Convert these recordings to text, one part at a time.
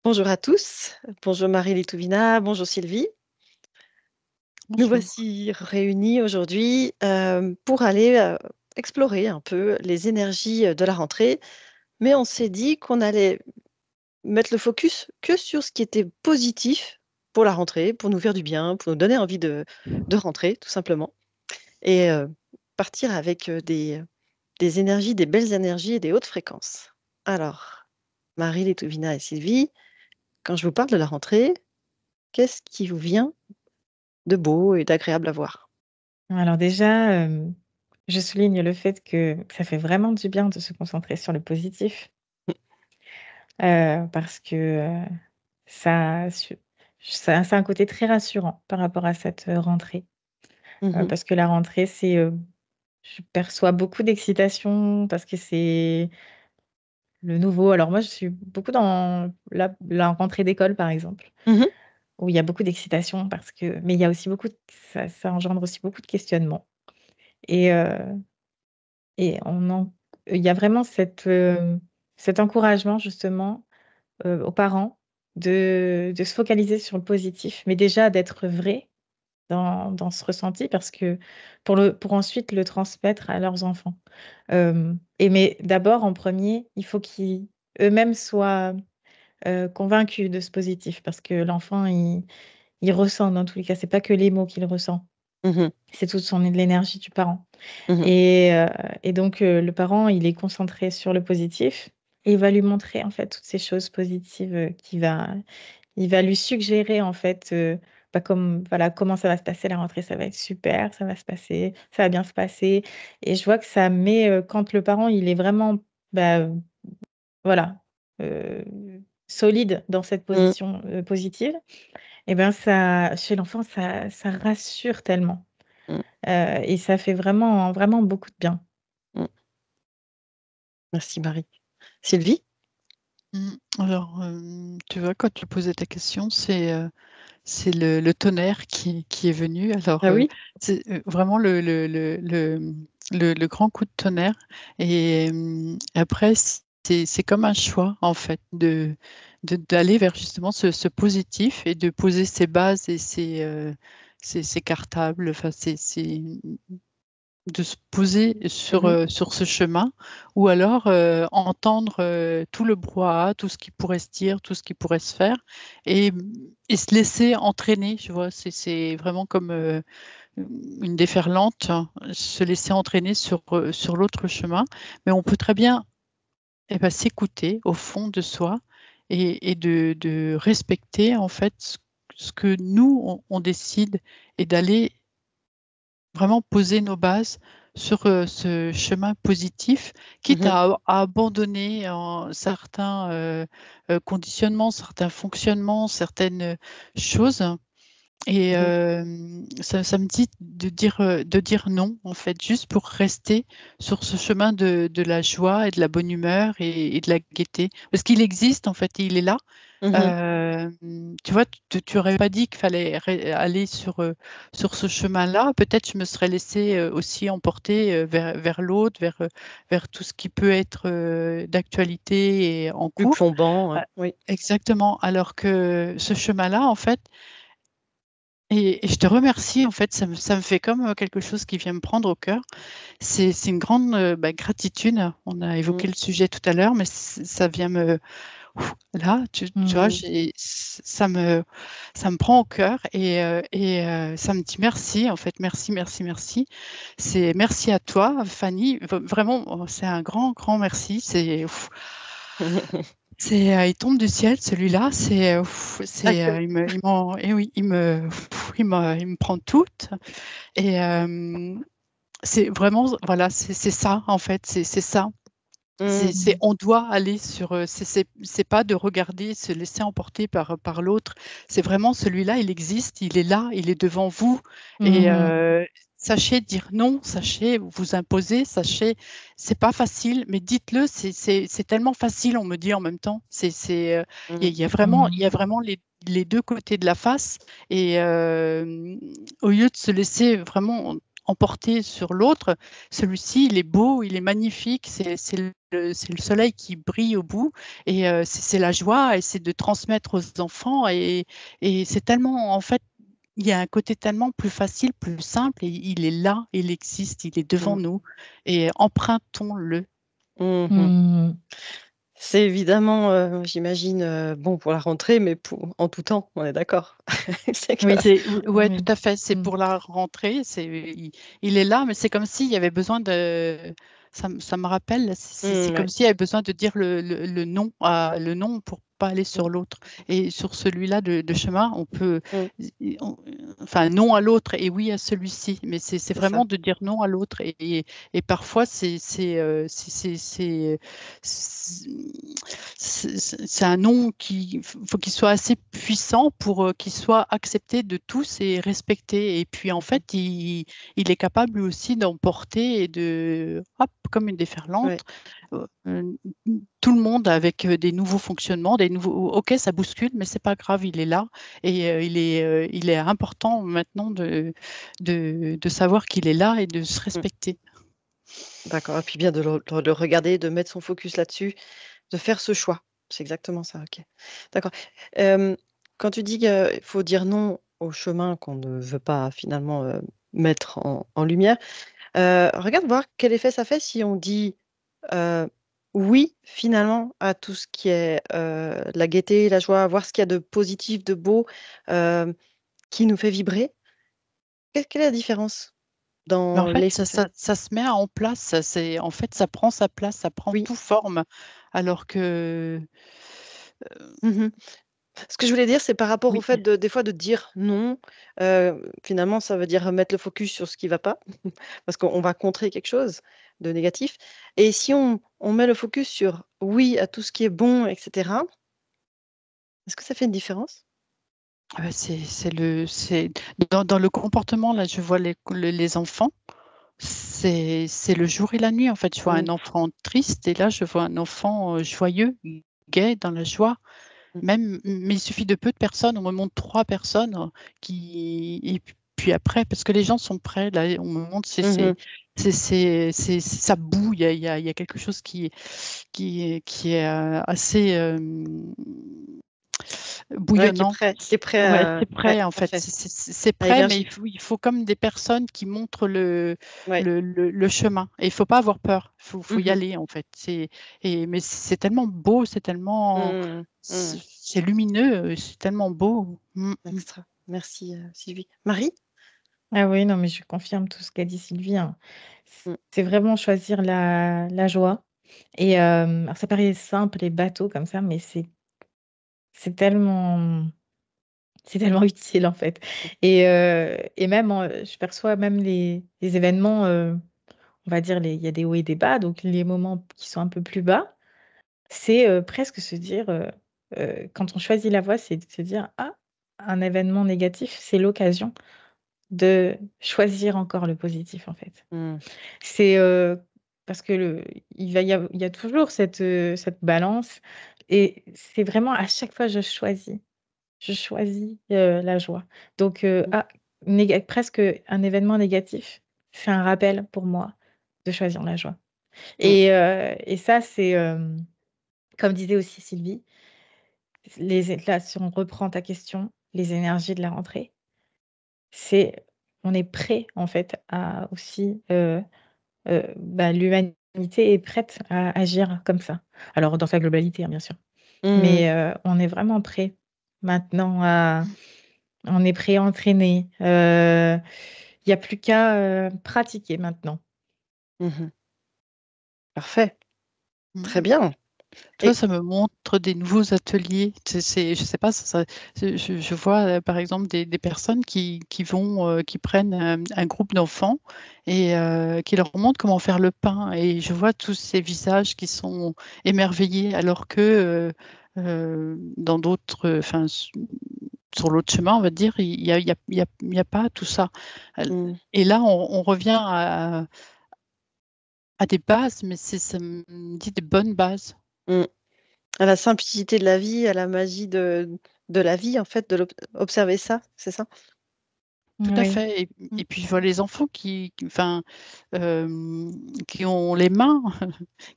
Bonjour à tous, bonjour Marie-Litouvina, bonjour Sylvie. Nous Bonjour. voici réunis aujourd'hui pour aller explorer un peu les énergies de la rentrée, mais on s'est dit qu'on allait mettre le focus que sur ce qui était positif pour la rentrée, pour nous faire du bien, pour nous donner envie de rentrer, tout simplement, et partir avec des énergies, des belles énergies et des hautes fréquences. Alors, Marie-Litouvina et Sylvie, quand je vous parle de la rentrée, qu'est-ce qui vous vient de beau et d'agréable à voir? Alors déjà, je souligne le fait que ça fait vraiment du bien de se concentrer sur le positif, parce que, ça su ça a un côté très rassurant par rapport à cette, rentrée. Mmh. Parce que la rentrée, je perçois beaucoup d'excitation parce que c'est le nouveau. Alors moi, je suis beaucoup dans la rentrée d'école, par exemple, Mmh. où il y a beaucoup d'excitation parce que mais il y a aussi beaucoup de ça engendre aussi beaucoup de questionnements et Et on en il y a vraiment cet encouragement justement, aux parents de se focaliser sur le positif, mais déjà d'être vrai dans ce ressenti parce que pour ensuite le transmettre à leurs enfants. Mais d'abord en premier il faut qu'ils eux-mêmes soient, convaincus de ce positif parce que l'enfant il ressent dans tous les cas, c'est pas que les mots qu'il ressent, Mmh. c'est toute son l'énergie du parent. Mmh. Et donc le parent, il est concentré sur le positif et il va lui montrer, en fait, toutes ces choses positives, il va lui suggérer, en fait, bah, comme voilà, comment ça va se passer la rentrée, ça va être super, ça va bien se passer et je vois que ça met, quand le parent, il est vraiment, bah, voilà, heu, solide dans cette Mmh. position, positive et ben, ça chez l'enfant, ça rassure tellement, Mmh. et ça fait vraiment, vraiment beaucoup de bien. Mmh. Merci Marie. Sylvie? Mmh. Tu vois, quand tu posais ta question, c'est le tonnerre qui est venu. Ah oui? C'est vraiment le grand coup de tonnerre. Après, c'est comme un choix, en fait, d'aller vers justement ce positif et de poser ses bases et ses cartables. Enfin, de se poser Mmh mh. sur ce chemin ou alors entendre tout le brouhaha, tout ce qui pourrait se dire, tout ce qui pourrait se faire et, et se laisser entraîner, tu vois. C'est vraiment comme une déferlante, hein, se laisser entraîner sur l'autre chemin. Mais on peut très bien s'écouter au fond de soi et de respecter en fait ce que nous, on décide et d'aller vraiment poser nos bases sur, ce chemin positif, quitte Mmh. à abandonner certains, conditionnements, certains fonctionnements, certaines choses et Mmh. ça me dit de dire non, en fait, juste pour rester sur ce chemin de la joie et de la bonne humeur et de la gaieté. Parce qu'il existe, en fait, il est là. Mmh. Tu vois, tu aurais pas dit qu'il fallait aller sur ce chemin-là. Peut-être je me serais laissée aussi emporter vers l'autre, vers tout ce qui peut être d'actualité et en Plus cours. plombant, Euh, oui. Exactement. Alors que ce chemin-là, en fait, et je te remercie, en fait, ça me fait comme quelque chose qui vient me prendre au cœur. C'est une grande gratitude. On a Mmh. évoqué le sujet tout à l'heure, mais ça vient me là, tu vois, Mmh. ça me prend au cœur ça me dit merci, en fait, merci, merci, merci. C'est merci à toi, Fanny, vraiment, c'est un grand, grand merci. Il tombe du ciel celui-là, D'accord. il m'en et oui, il me prend toute et c'est vraiment voilà, c'est ça, en fait, c'est ça. Mmh. On doit aller sur, c'est pas de regarder, se laisser emporter par l'autre. C'est vraiment celui-là, il existe, il est là, il est devant vous et Mmh. sachez dire non, sachez vous imposer, sachez c'est pas facile, mais dites-le, c'est tellement facile, on me dit en même temps. Mmh. Il y a vraiment les 2 côtés de la face et au lieu de se laisser vraiment emporté sur l'autre. Celui-ci, il est beau, il est magnifique, c'est le soleil qui brille au bout, et c'est la joie, et c'est de transmettre aux enfants, et c'est tellement, en fait, il y a un côté tellement plus facile, plus simple, et il est là, il existe, il est devant Mm. nous, et empruntons-le. Mhm. Hmm. C'est évidemment, j'imagine, bon pour la rentrée, mais en tout temps, on est d'accord. C'est Oui, clair. Ouais, oui. tout à fait. C'est Hmm. pour la rentrée. Il est là, mais c'est comme s'il y avait besoin de. Ça me rappelle, c'est Ouais. comme s'il y avait besoin de dire le nom, le nom pour pas aller Mm. sur l'autre. Et sur celui-là de chemin, on peut, Mm. on- enfin, non à l'autre et oui à celui-ci. Mais c'est C'est vraiment ça. de dire non à l'autre. Et parfois, c'est un nom qui faut qu'il soit assez puissant pour qu'il soit accepté de tous et respecté. Et puis en Mhm. fait, il est capable lui aussi d'emporter et de, hop, comme une déferlante, Ouais. euh, tout le monde avec des nouveaux fonctionnements, des nouveaux. Ok, ça bouscule, mais c'est pas grave, il est là, et il est important maintenant de savoir qu'il est là et de se Mm. respecter. D'accord. Et puis bien de le regarder, de mettre son focus là-dessus, de faire ce choix. C'est exactement ça. Ok. D'accord. Euh, Quand tu dis qu'il faut dire non au chemin qu'on ne veut pas finalement mettre en lumière, regarde voir quel effet ça fait si on dit euh, oui finalement à tout ce qui est la gaieté, la joie, voir ce qu'il y a de positif, de beau, euh, qui nous fait vibrer. Quelle est la différence Mais en dans fait, l'effet? ça se met en place. En fait, ça prend sa place, ça prend Oui. tout forme. Alors que, Mhm. Ce que je voulais dire, c'est par rapport au oui, fait des fois de dire non. Finalement, ça veut dire mettre le focus sur ce qui va pas, parce qu'on va contrer quelque chose de négatif. Et si on met le focus sur oui à tout ce qui est bon, etc., est-ce que ça fait une différence? c'est dans le comportement, là, je vois les enfants. C'est le jour et la nuit, en fait. Je vois Mm, un enfant triste et là, je vois un enfant joyeux, gai, dans la joie. mm, Mais il suffit de peu de personnes. On me montre 3 personnes et puis après, parce que les gens sont prêts, là, on me montre, mhm. ça boue. Il y a quelque chose qui est assez Ouais, bouillonnant. qui est prêt Ouais, à... c'est Ouais, prêt en tout à fait. fait. C'est À prêt, mais émerger. il faut comme des personnes qui montrent Ouais. le chemin. Et il faut pas avoir peur. Faut y Mhm. aller en fait. Mais c'est tellement beau, Mm, mm. c'est lumineux, c'est tellement beau. Extra. Merci, Sylvie. Marie? Ah oui, non, mais je confirme tout ce qu'a dit Sylvie, hein. Mm, C'est vraiment choisir la joie. Et alors ça paraît simple et bateau comme ça, mais c'est tellement, c'est tellement utile en fait. Et même, je perçois même les événements, on va dire, il y a des hauts et des bas, donc les moments qui sont un peu plus bas, c'est presque se dire, quand on choisit la voie, c'est de se dire, ah, un événement négatif, c'est l'occasion de choisir encore le positif en fait. mm, C'est, parce que il y a toujours cette balance et c'est vraiment à chaque fois je choisis, la joie. Donc, mm, presque un événement négatif, c'est un rappel pour moi de choisir la joie mm, et ça c'est, comme disait aussi Sylvie, là si on reprend ta question, les énergies de la rentrée, c'est on est prêt en fait à aussi, bah, l'humanité est prête à agir comme ça. Alors dans sa globalité, hein, bien sûr. mm, Mais, on est vraiment prêt maintenant à on est prêt à entraîner, il y a plus qu'à, pratiquer maintenant. mhm. Parfait. Très Mm. bien. Toi, Et ça me montre des nouveaux ateliers. Je sais pas, je vois par exemple des personnes qui prennent un groupe d'enfants et qui leur montrent comment faire le pain. Et je vois tous ces visages qui sont émerveillés, alors que dans d'autres, enfin, sur l'autre chemin, on va dire, il y a pas tout ça. mm, Et là, on revient à des bases, mais ça me dit des bonnes bases. mm. À la simplicité de la vie, à la magie de la vie, en fait, observer ça, c'est ça? tout à Oui. fait. Et puis, je vois les enfants qui ont les mains,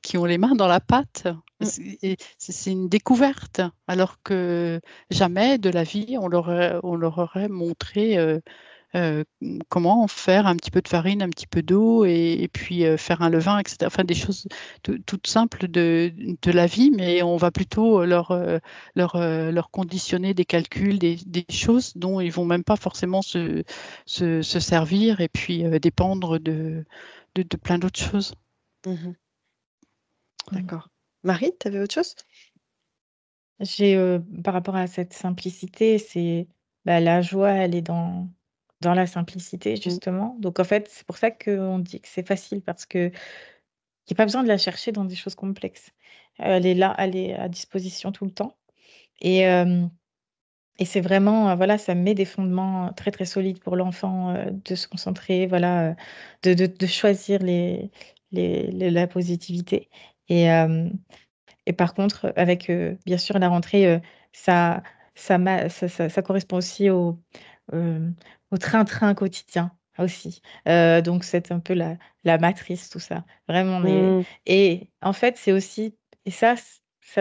qui ont les mains dans la pâte. Mm. C'est une découverte, alors que jamais de la vie on leur aurait montré comment faire un petit peu de farine, un petit peu d'eau et puis faire un levain, etc. Enfin, des choses toutes simples de la vie, mais on va plutôt leur conditionner des calculs, des choses dont ils vont même pas forcément se servir et puis dépendre de plein d'autres choses. Mhm. D'accord. Marie, tu avais autre chose? Par rapport à cette simplicité, la joie, elle est dans la simplicité, Mm. justement. Donc, en fait, c'est pour ça qu'on dit que c'est facile, parce qu'il n'y a pas besoin de la chercher dans des choses complexes. Elle est là, elle est à disposition tout le temps. Et, et c'est vraiment, voilà, ça met des fondements très, très solides pour l'enfant, de se concentrer, voilà, de choisir la positivité. Et, et par contre, avec, bien sûr, la rentrée, ça ça correspond aussi hem, au train-train quotidien aussi. Donc c'est un peu la matrice, tout ça. Vraiment, Mm. et en fait, c'est aussi, et ça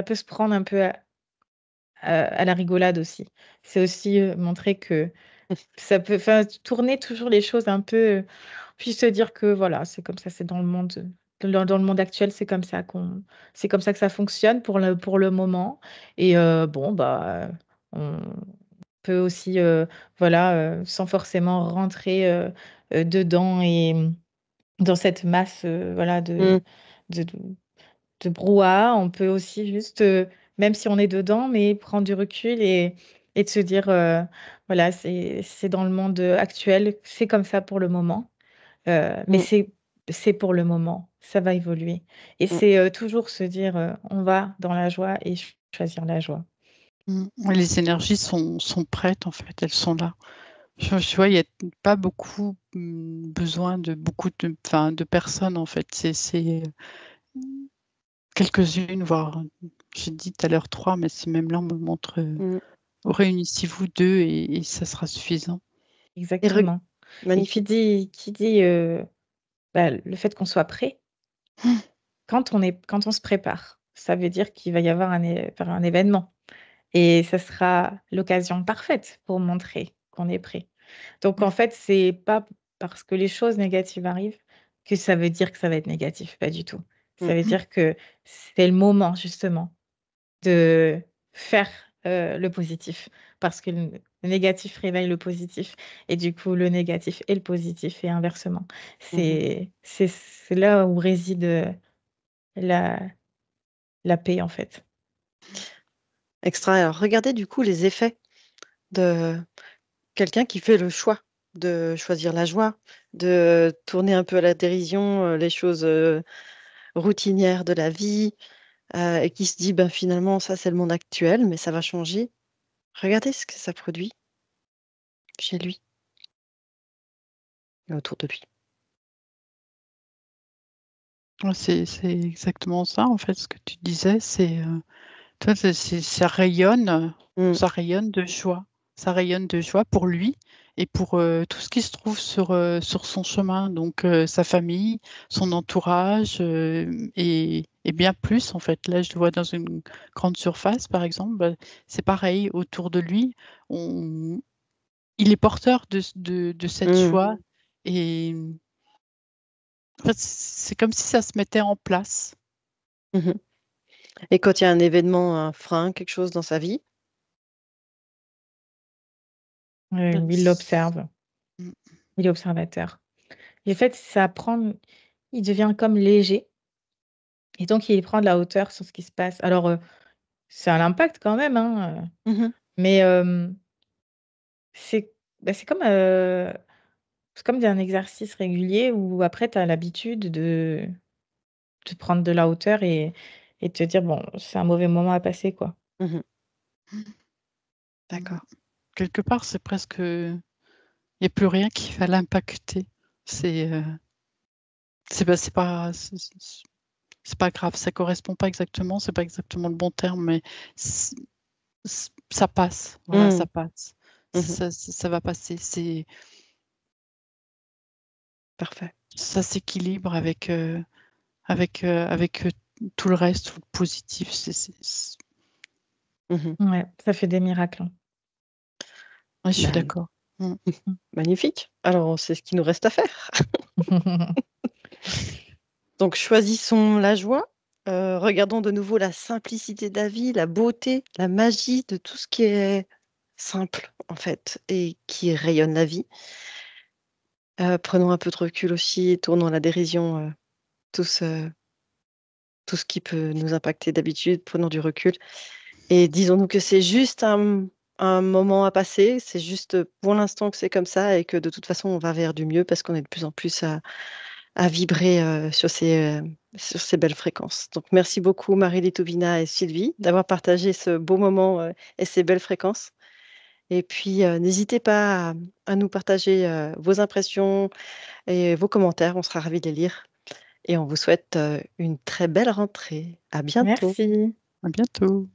peut se prendre un peu à la rigolade aussi. C'est aussi, montrer que ça peut, enfin, tourner toujours les choses un peu, puis se dire que voilà, c'est comme ça, c'est dans le monde, dans le monde actuel, c'est comme ça que ça fonctionne pour le moment. Et bon, bah, on peut aussi, voilà, sans forcément rentrer, dedans, et dans cette masse, voilà, Mm. de de brouhaha. On peut aussi juste, même si on est dedans, mais prendre du recul, et de se dire, voilà, c'est dans le monde, actuel, c'est comme ça pour le moment, mais Mm. c'est pour le moment, ça va évoluer. Et Mm. c'est, toujours se dire, on va dans la joie et choisir la joie. Ouais, les énergies sont prêtes, en fait, elles sont là. Je vois, il n'y a pas beaucoup besoin de beaucoup de personnes, en fait. C'est quelques-unes, voire, j'ai dit tout à l'heure 3, mais c'est même là, on me montre, Mm. réunissez-vous 2 et ça sera suffisant. Et Exactement. Et magnifique. qui dit, le fait qu'on soit prêt, quand on se prépare, ça veut dire qu'il va y avoir un événement. Et ça sera l'occasion parfaite pour montrer qu'on est prêt. Donc en fait, c'est pas parce que les choses négatives arrivent que ça veut dire que ça va être négatif, pas du tout. Ça Mm. veut dire que c'est le moment, justement, de faire, le positif, parce que le négatif réveille le positif, et du coup le négatif et le positif, et inversement. Mhm. C'est là où réside, la paix, en fait. Extra. Alors, regardez du coup les effets de quelqu'un qui fait le choix de choisir la joie, de tourner un peu à la dérision les choses routinières de la vie, et qui se dit, ben, finalement, ça c'est le monde actuel, mais ça va changer. Regardez ce que ça produit chez lui et autour de lui. Ouais, c'est exactement ça, en fait, ce que tu disais, toi, Mm. ça rayonne de joie. Ça rayonne de joie pour lui et pour, tout ce qui se trouve sur son chemin, donc sa famille, son entourage, et bien plus, en fait. Là, je le vois dans une grande surface, par exemple, bah, c'est pareil, autour de lui, on il est porteur de cette Mm. joie et en fait, c'est comme si ça se mettait en place. Mhm. Et quand il y a un événement, un frein, quelque chose dans sa vie, Bah, Il l'observe, mmh, il est observateur. Et en fait, il devient comme léger, et donc il prend de la hauteur sur ce qui se passe. Alors, ça a l'impact quand même, hein, mhm, mais c'est c'est comme un exercice régulier où après tu as l'habitude de prendre de la hauteur, et te dire: «Bon, c'est un mauvais moment à passer, quoi». mhm, mmh, d'accord. quelque part, c'est presque, il y a plus rien qui va l'impacter. C'est, c'est pas grave, ça correspond pas exactement, c'est pas exactement le bon terme, mais c ça passe, voilà, Mm. ça passe. Mhm, Ça va passer. Parfait. Ça s'équilibre avec tout le reste, tout le positif. Ouais, ça fait des miracles. Ouais, je suis Bah, d'accord. magnifique. Alors, c'est ce qu'il nous reste à faire. Donc, choisissons la joie. Regardons de nouveau la simplicité de la vie, la beauté, la magie de tout ce qui est simple, en fait, et qui rayonne la vie. Prenons un peu de recul aussi et tournons à la dérision tout ce, tout ce qui peut nous impacter d'habitude. Prenons du recul et disons-nous que c'est juste un moment à passer. C'est juste pour l'instant que c'est comme ça et que de toute façon, on va vers du mieux parce qu'on est de plus en plus à vibrer sur ces belles fréquences. Donc, merci beaucoup, Marie-Litovina et Sylvie, d'avoir partagé ce beau moment et ces belles fréquences. Et puis, n'hésitez pas à nous partager vos impressions et vos commentaires. On sera ravis de les lire. Et on vous souhaite une très belle rentrée. À bientôt. Merci. À bientôt.